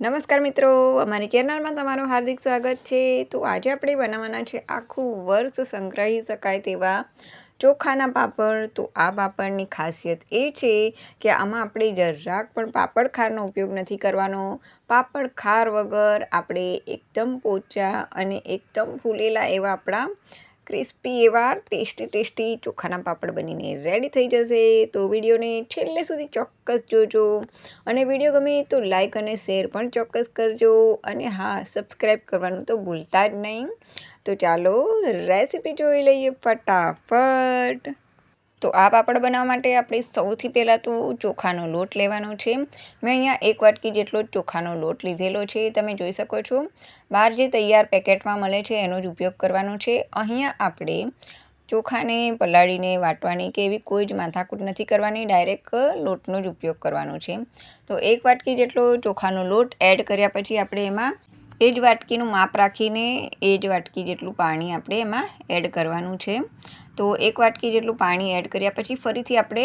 નમસ્કાર મિત્રો, અમારી ચેનલમાં તમારું હાર્દિક સ્વાગત છે। તો આજે આપણે બનાવવાના છે આખું વર્ષ સંગ્રહી શકાય તેવા ચોખાના પાપડ। તો આ પાપડની ખાસિયત એ છે કે આમાં આપણે જરાક પણ પાપડ ખારનો ઉપયોગ નથી કરવાનો। પાપડ ખાર વગર આપણે એકદમ પોચા અને એકદમ ફૂલેલા એવા આપણા ક્રિસ્પી એવા ટેસ્ટી ચોખાના પાપડ બનીને રેડી થઈ જશે। તો વિડીયોને છેલ્લે સુધી ચોક્કસ જોજો અને વિડીયો ગમે તો લાઈક અને શેર પણ ચોક્કસ કરજો અને હા, સબસ્ક્રાઈબ કરવાનું તો ભૂલતા જ નહીં। તો ચાલો રેસીપી જોઈ લઈએ ફટાફટ। તો આ પાપડ બનાવવા માટે આપણે સૌથી પહેલાં તો ચોખાનો લોટ લેવાનો છે। મેં અહીંયા 1 વાટકી જેટલો ચોખાનો લોટ લીધેલો છે। તમે જોઈ શકો છો બહાર જે તૈયાર પેકેટમાં મળે છે એનો જ ઉપયોગ કરવાનો છે। અહીંયા આપણે ચોખાને પલાળીને વાટવાની કે એવી કોઈ જ માથાકૂટ નથી કરવાની, ડાયરેક્ટ લોટનો જ ઉપયોગ કરવાનો છે। તો 1 વાટકી જેટલો ચોખાનો લોટ એડ કર્યા પછી આપણે એમાં એ જ વાટકીનું માપ રાખીને એ જ વાટકી જેટલું પાણી આપણે એમાં એડ કરવાનું છે। તો 1 વાટકી જેટલું પાણી એડ કર્યા પછી ફરીથી આપણે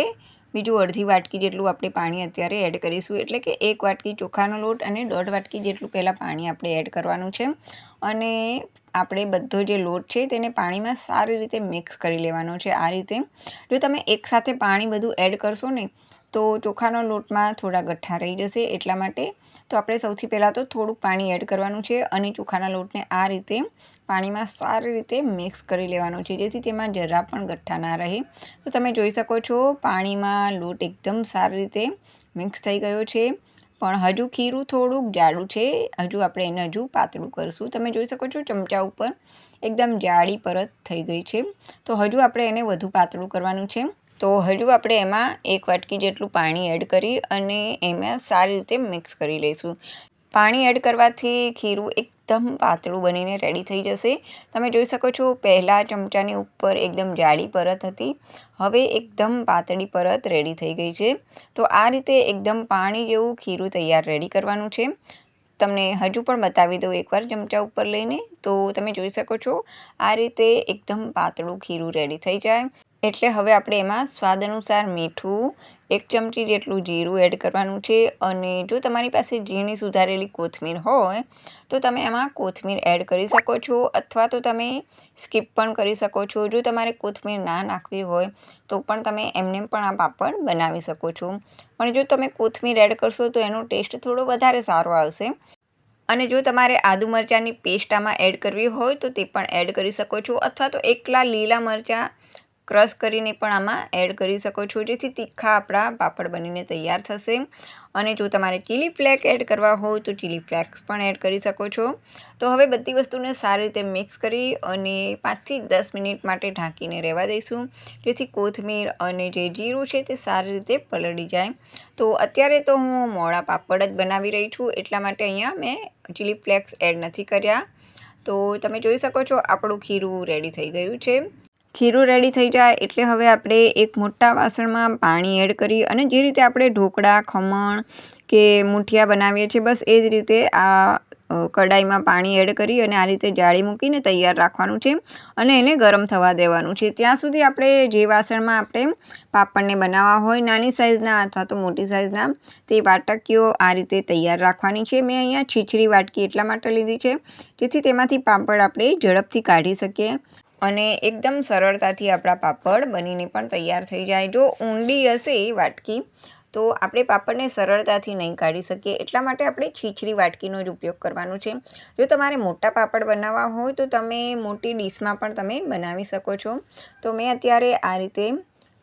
બીજું અડધી વાટકી જેટલું આપણે પાણી અત્યારે એડ કરીશું, એટલે કે 1 વાટકી ચોખાનો લોટ અને 1.5 વાટકી જેટલું પહેલાં પાણી આપણે એડ કરવાનું છે। અને આપણે બધો જે લોટ છે તેને પાણીમાં સારી રીતે મિક્સ કરી લેવાનો છે। આ રીતે જો તમે એકસાથે પાણી બધું એડ કરશો ને તો ચોખાનો લોટમાં થોડા ગઠ્ઠા રહી જશે, એટલા માટે તો આપણે સૌથી પહેલાં તો થોડુંક પાણી એડ કરવાનું છે અને ચોખાના લોટને આ રીતે પાણીમાં સારી રીતે મિક્સ કરી લેવાનો છે, જેથી તેમાં જરા પણ ગઠ્ઠા ના રહે। તો તમે જોઈ શકો છો પાણીમાં લોટ એકદમ સારી રીતે મિક્સ થઈ ગયો છે, પણ હજુ ખીરું થોડુંક જાડું છે, હજુ આપણે એને હજુ પાતળું કરીશું। તમે જોઈ શકો છો ચમચા ઉપર એકદમ જાડી પરત થઈ ગઈ છે, તો હજુ આપણે એને વધુ પાતળું કરવાનું છે। તો હજુ આપણે એમાં 1 વાટકી જેટલું પાણી એડ કરી અને એમાં સારી રીતે મિક્સ કરી લઈશું। પાણી એડ કરવાથી ખીરું એકદમ પાતળું બનીને રેડી થઈ જશે। તમે જોઈ શકો છો પહેલાં ચમચાની ઉપર એકદમ જાડી પરત હતી, હવે એકદમ પાતળી પરત રેડી થઈ ગઈ છે। તો આ રીતે એકદમ પાણી જેવું ખીરું તૈયાર રેડી કરવાનું છે। તમને હજુ પણ બતાવી દઉં એકવાર ચમચા ઉપર લઈને, તો તમે જોઈ શકો છો આ રીતે એકદમ પાતળું ખીરું રેડી થઈ જાય એટલે હવે આપણે એમાં સ્વાદ અનુસાર મીઠું, 1 ચમચી જેટલું જીરું એડ કરવાનું છે। અને જો તમારી પાસે ઝીણી સુધારેલી કોથમીર હોય તો તમે એમાં કોથમીર એડ કરી શકો છો, અથવા તો તમે સ્કીપ પણ કરી શકો છો। જો તમારે કોથમીર ના નાખવી હોય તો પણ તમે એમને પણ આ પાપડ બનાવી શકો છો, પણ જો તમે કોથમીર એડ કરશો તો એનો ટેસ્ટ થોડો વધારે સારો આવશે। અને જો તમારે આદુ મરચાંની પેસ્ટ આમાં એડ કરવી હોય તો તે પણ એડ કરી શકો છો, અથવા તો એકલા લીલા મરચાં ક્રશ કરીને પણ આમાં એડ કરી શકો છો, જેથી તીખા આપણા પાપડ બનીને તૈયાર થશે। અને જો તમારે ચીલી ફ્લેક એડ કરવા હોય તો ચીલી ફ્લેક્સ પણ એડ કરી શકો છો। તો હવે બધી વસ્તુને સારી રીતે મિક્સ કરી અને 5 થી 10 મિનિટ માટે ઢાંકીને રહેવા દઈશું, જેથી કોથમીર અને જે જીરું છે તે સારી રીતે પલળી જાય। તો અત્યારે તો હું મોળા પાપડ જ બનાવી રહી છું, એટલા માટે અહીંયા મેં ચીલી ફ્લેક્સ એડ નથી કર્યા। તો તમે જોઈ શકો છો આપણું ખીરું રેડી થઈ ગયું છે। ખીરું રેડી થઈ જાય એટલે હવે આપણે એક મોટા વાસણમાં પાણી એડ કરી અને જે રીતે આપણે ઢોકળા, ખમણ કે મૂઠિયા બનાવીએ છીએ બસ એ જ રીતે આ કડાઈમાં પાણી એડ કરી અને આ રીતે જાળી મૂકીને તૈયાર રાખવાનું છે અને એને ગરમ થવા દેવાનું છે। ત્યાં સુધી આપણે જે વાસણમાં આપણે પાપડને બનાવવા હોય, નાની સાઇઝના અથવા તો મોટી સાઇઝના, તે વાટકીઓ આ રીતે તૈયાર રાખવાની છે। મેં અહીંયા છીછરી વાટકી એટલા માટે લીધી છે જેથી તેમાંથી પાપડ આપણે ઝડપથી કાઢી શકીએ અને એકદમ સરળતાથી આપણા પાપડ બનીને પણ તૈયાર થઈ જાય। જો ઊંડી હશે વાટકી તો આપણે પાપડને સરળતાથી નહીં કાઢી શકીએ, એટલા માટે આપણે છીછરી વાટકીનો જ ઉપયોગ કરવાનો છે। જો તમારે મોટા પાપડ બનાવવા હોય તો તમે મોટી ડીશમાં પણ તમે બનાવી શકો છો। તો મેં અત્યારે આ રીતે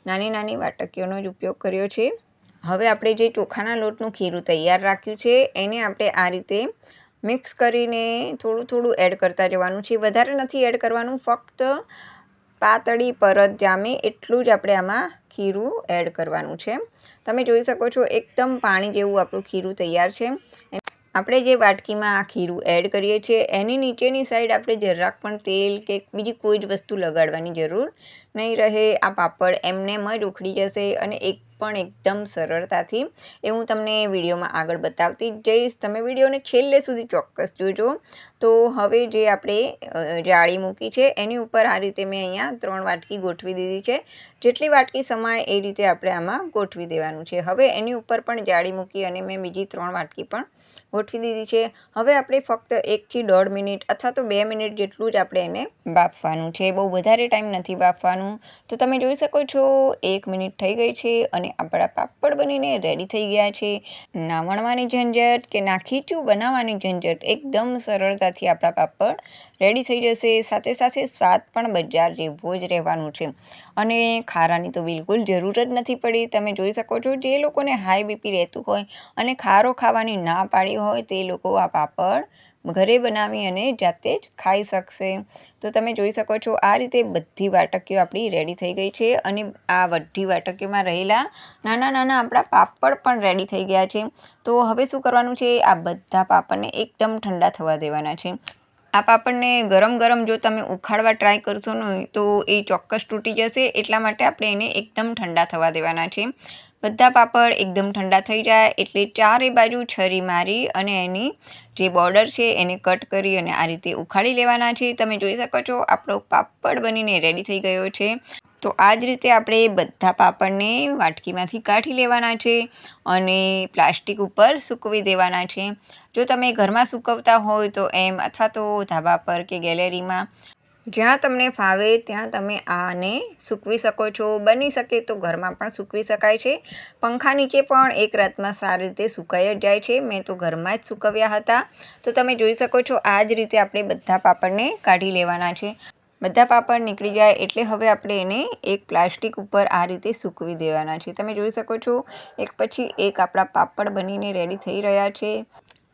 નાની નાની વાટકીઓનો જ ઉપયોગ કર્યો છે। હવે આપણે જે ચોખાના લોટનું ખીરું તૈયાર રાખ્યું છે એને આપણે આ રીતે મિક્સ કરીને થોડું એડ કરતા જવાનું છે, વધારે નથી એડ કરવાનું, ફક્ત પાતળી પરત જામે એટલું જ આપણે આમાં ખીરું એડ કરવાનું છે। તમે જોઈ શકો છો એકદમ પાણી જેવું આપણું ખીરું તૈયાર છે। આપણે જે વાટકીમાં આ ખીરું એડ કરીએ છીએ એની નીચેની સાઈડ આપણે જરાક પણ તેલ કે બીજી કોઈ જ વસ્તુ લગાડવાની જરૂર નહીં રહે। આ પાપડ એમનેમ જ ઉખડી જશે અને એકદમ સરળતાથી એ હું તમને વિડીયોમાં આગળ બતાવતી જઈશ। તમે વિડીયોને છેલ્લે સુધી ચોક્કસ જોજો। તો હવે જે આપણે જાળી મૂકી છે એની ઉપર આ રીતે મેં અહીંયા 3 વાટકી ગોઠવી દીધી છે। જેટલી વાટકી સમાય એ રીતે આપણે આમાં ગોઠવી દેવાનું છે। હવે એની ઉપર પણ જાળી મૂકી અને મેં બીજી 3 વાટકી પણ ગોઠવી દીધી છે. હવે આપણે ફક્ત 1 થી 1.5 મિનિટ અથવા તો 2 મિનિટ જેટલું જ આપણે એને બાફવાનું છે. બહુ વધારે ટાઈમ નથી બાફવાનું. તો તમે જોઈ શકો છો 1 મિનિટ થઈ ગઈ છે અને આપણા પાપડ બનીને રેડી થઈ ગયા છે. ના વણવાની ઝંઝટ કે ના ખીચું બનાવવાની ઝંઝટ, એકદમ સરળતાથી આપણા પાપડ રેડી થઈ જશે. સાથે સાથે સ્વાદ પણ બજાર જેવો જ રહેવાનું છે અને ખારાની તો બિલકુલ જરૂર જ નથી પડી. તમે જોઈ શકો છો જે લોકોને હાઈ બીપી રહેતું હોય અને ખારો ખાવાની ના પાડી હોય તે લોકો આ પાપડ ઘરે બનાવી અને જાતે જ ખાઈ શકશે. તો તમે જોઈ શકો છો આ રીતે બધી વાટકીઓ આપણી રેડી થઈ ગઈ છે અને આ બધી વાટકીઓમાં રહેલા નાના નાના આપણા પાપડ પણ રેડી થઈ ગયા છે. તો હવે શું કરવાનું છે, આ બધા પાપડને એકદમ ઠંડા થવા દેવાના છે. આ પાપડને ગરમ ગરમ જો તમે ઉખાડવા ટ્રાય કરશો ને તો એ ચોક્કસ તૂટી જશે. એટલા માટે આપણે એને એકદમ ઠંડા થવા દેવાના છે. બધા પાપડ એકદમ ઠંડા થઈ જાય એટલે ચારે બાજુ છરી મારી અને એની જે બોર્ડર છે એને કટ કરી અને આ રીતે ઉખાડી લેવાના છે. તમે જોઈ શકો છો આપણો પાપડ બનીને રેડી થઈ ગયો છે. તો આ જ રીતે આપણે બધા પાપડને વાટકીમાંથી કાઢી લેવાના છે અને પ્લાસ્ટિક ઉપર સૂકવી દેવાના છે. જો તમે ઘરમાં સૂકવતા હોય તો એમ, અથવા તો ધાબા પર કે ગેલેરીમાં, જ્યાં તમને ફાવે ત્યાં તમે આને સૂકવી શકો છો. બની શકે તો ઘરમાં પણ સૂકવી શકાય છે. પંખા નીચે પણ એક રાતમાં સારી રીતે સુકાઈ જ જાય છે. મેં તો ઘરમાં જ સૂકવ્યા હતા. તો તમે જોઈ શકો છો આ જ રીતે આપણે બધા પાપડને કાઢી લેવાના છે. બધા પાપડ નીકળી જાય એટલે હવે આપણે એને એક પ્લાસ્ટિક ઉપર આ રીતે સૂકવી દેવાના છે. તમે જોઈ શકો છો એક પછી એક આપણા પાપડ બનીને રેડી થઈ રહ્યા છે.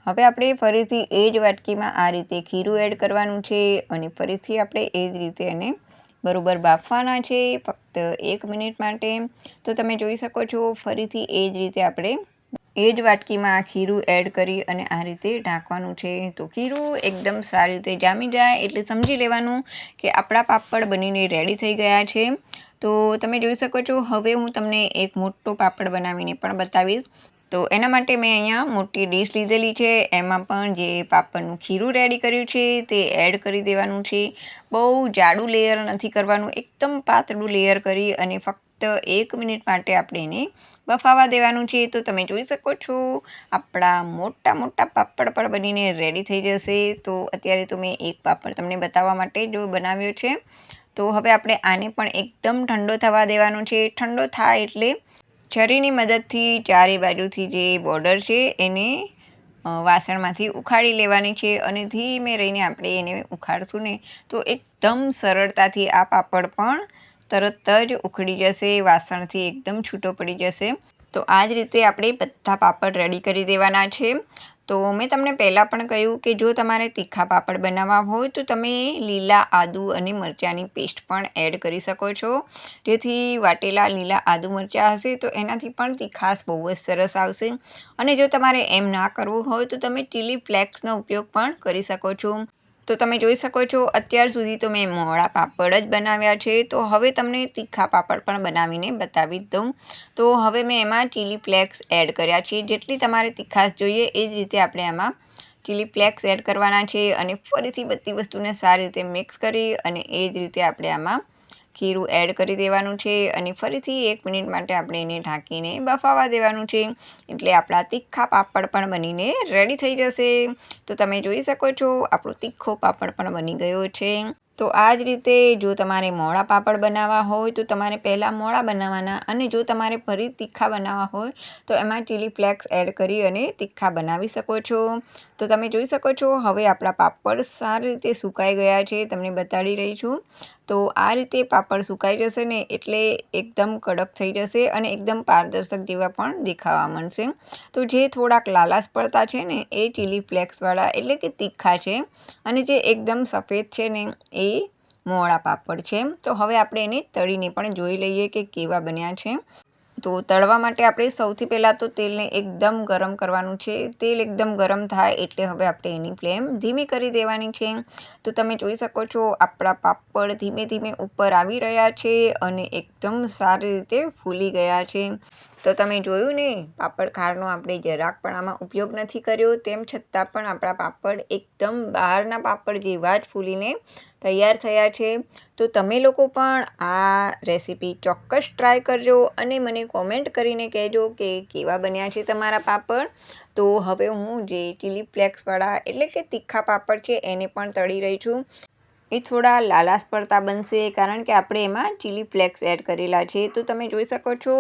હવે આપણે ફરીથી એ જ વાટકીમાં આ રીતે ખીરું એડ કરવાનું છે અને ફરીથી આપણે એ જ રીતે એને બરોબર બાફવાના છે ફક્ત 1 મિનિટ માટે. તો તમે જોઈ શકો છો ફરીથી એ જ રીતે આપણે એ જ વાટકીમાં ખીરું એડ કરી અને આ રીતે ઢાંકવાનું છે. તો ખીરું એકદમ સારી રીતે જામી જાય એટલે સમજી લેવાનું કે આપણા પાપડ બનીને રેડી થઈ ગયા છે. તો તમે જોઈ શકો છો હવે હું તમને એક મોટો પાપડ બનાવીને પણ બતાવીશ. તો એના માટે મેં અહીંયા મોટી ડીશ લીધેલી છે. એમાં પણ જે પાપડનું ખીરું રેડી કર્યું છે તે એડ કરી દેવાનું છે. બહુ જાડું લેયર નથી કરવાનું, એકદમ પાતળું લેયર કરી અને ફક્ત 1 મિનિટ માટે આપણે એને બફાવા દેવાનું છે. તો તમે જોઈ શકો છો આપણા મોટા મોટા પાપડ પણ બનીને રેડી થઈ જશે. તો અત્યારે તો મેં એક પાપડ તમને બતાવવા માટે જો બનાવ્યો છે. તો હવે આપણે આને પણ એકદમ ઠંડો થવા દેવાનો છે. ઠંડો થાય એટલે છરીની મદદથી ચારે બાજુથી જે બોર્ડર છે એને વાસણમાંથી ઉખાડી લેવાની છે અને ધીમે રહીને આપણે એને ઉખાડશું ને તો એકદમ સરળતાથી આ પાપડ પણ તરત જ ઉખડી જશે, વાસણથી એકદમ છૂટો પડી જશે. તો આ જ રીતે આપણે બધા પાપડ રેડી કરી દેવાના છે. તો મેં તમને પહેલાં પણ કહ્યું કે જો તમારે તીખા પાપડ બનાવવા હોય તો તમે લીલા આદુ અને મરચાંની પેસ્ટ પણ એડ કરી શકો છો. જેથી વાટેલા લીલા આદુ મરચાં હશે તો એનાથી પણ તીખાશ બહુ જ સરસ આવશે. અને જો તમારે એમ ના કરવું હોય તો તમે ચીલી ફ્લેક્સનો ઉપયોગ પણ કરી શકો છો. તો તમે જોઈ શકો છો અત્યાર સુધી તો મેં મોળા પાપડ જ બનાવ્યા છે. તો હવે તમને તીખા પાપડ પણ બનાવીને બતાવી જ દઉં. તો હવે મેં એમાં ચીલી ફ્લેક્સ એડ કર્યા છે. જેટલી તમારે તીખાશ જોઈએ એ જ રીતે આપણે આમાં ચીલી ફ્લેક્સ એડ કરવાના છે અને ફરીથી બધી વસ્તુને સારી રીતે મિક્સ કરી અને એ જ રીતે આપણે આમાં ખીરું એડ કરી દેવાનું છે અને ફરીથી 1 મિનિટ માટે આપણે એને ઢાંકીને બફાવા દેવાનું છે. એટલે આપણા તીખા પાપડ પણ બનીને રેડી થઈ જશે. તો તમે જોઈ શકો છો આપણો તીખો પાપડ પણ બની ગયો છે. તો આ જ રીતે જો તમારે મોળા પાપડ બનાવવા હોય તો તમારે પહેલાં મોળા બનાવવાના અને જો તમારે ફરી તીખા બનાવવા હોય તો એમાં ચીલી ફ્લેક્સ એડ કરી અને તીખા બનાવી શકો છો. તો તમે જોઈ શકો છો હવે આપણા પાપડ સારી રીતે સુકાઈ ગયા છે. તમને બતાડી રહી છું. તો આ રીતે પાપડ સુકાઈ જશે ને એટલે એકદમ કડક થઈ જશે અને એકદમ પારદર્શક જેવા પણ દેખાવા મળશે. તો જે થોડાક લાલાશ પડતા છે ને એ ચીલી ફ્લેક્સવાળા એટલે કે તીખા છે અને જે એકદમ સફેદ છે ને એ મોળા પાપડ છે. તો હવે આપણે એને તળીને પણ જોઈ લઈએ કે કેવા બન્યા છે. તો તળવા માટે આપણે સૌથી પહેલાં તો તેલને એકદમ ગરમ કરવાનું છે. તેલ એકદમ ગરમ થાય એટલે હવે આપણે એની ફ્લેમ ધીમી કરી દેવાની છે. તો તમે જોઈ શકો છો આપણા પાપડ ધીમે ધીમે ઉપર આવી રહ્યા છે અને એકદમ સારી રીતે ફૂલી ગયા છે. તો તમે જોયું ને, પાપડ ખારનો આપણે જરાક પણ આમાં ઉપયોગ નથી કર્યો, તેમ છતાં પણ આપણા પાપડ એકદમ બહારના પાપડ જેવા જ ફૂલીને તૈયાર થયા છે. તો તમે લોકો પણ આ રેસીપી ચોક્કસ ટ્રાય કરજો અને મને કોમેન્ટ કરીને કહેજો કે કેવા બન્યા છે તમારા પાપડ. તો હવે હું જે ચીલી ફ્લેક્સવાળા એટલે કે તીખા પાપડ છે એને પણ તળી રહી છું. એ થોડા લાલાશ પડતા બનશે કારણ કે આપણે એમાં ચીલી ફ્લેક્સ એડ કરેલા છે. તો તમે જોઈ શકો છો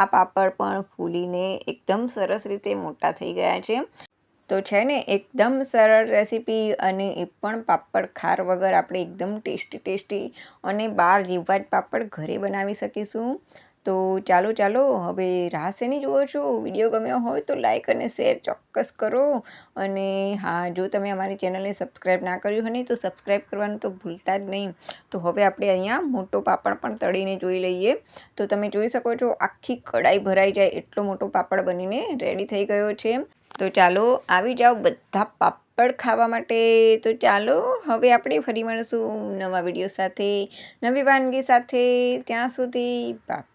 આ પાપડ પણ ફૂલીને એકદમ સરસ રીતે મોટા થઈ ગયા છે. તો છે ને એકદમ સરળ રેસીપી, અને એ પણ પાપડ ખાર વગર આપણે એકદમ ટેસ્ટી અને બહાર જેવા જ પાપડ ઘરે બનાવી શકીશું. તો ચાલો હવે રાહ શેની જુઓ છો? વિડીયો ગમ્યો હોય તો લાઈક અને શેર ચોક્કસ કરો. અને હા, જો તમે અમારી ચેનલને સબસ્ક્રાઈબ ના કર્યું હોય ને તો સબસ્ક્રાઈબ કરવાનું તો ભૂલતા જ નહીં. તો હવે આપણે અહીંયા મોટો પાપડ પણ તળીને જોઈ લઈએ. તો તમે જોઈ શકો છો આખી કડાઈ ભરાઈ જાય એટલો મોટો પાપડ બનીને રેડી થઈ ગયો છે. તો ચાલો આવી જાઓ બધા પાપડ ખાવા માટે. તો ચાલો હવે આપણે ફરી મળીશું નવા વિડીયો સાથે, નવી વાનગી સાથે. ત્યાં સુધી બાય.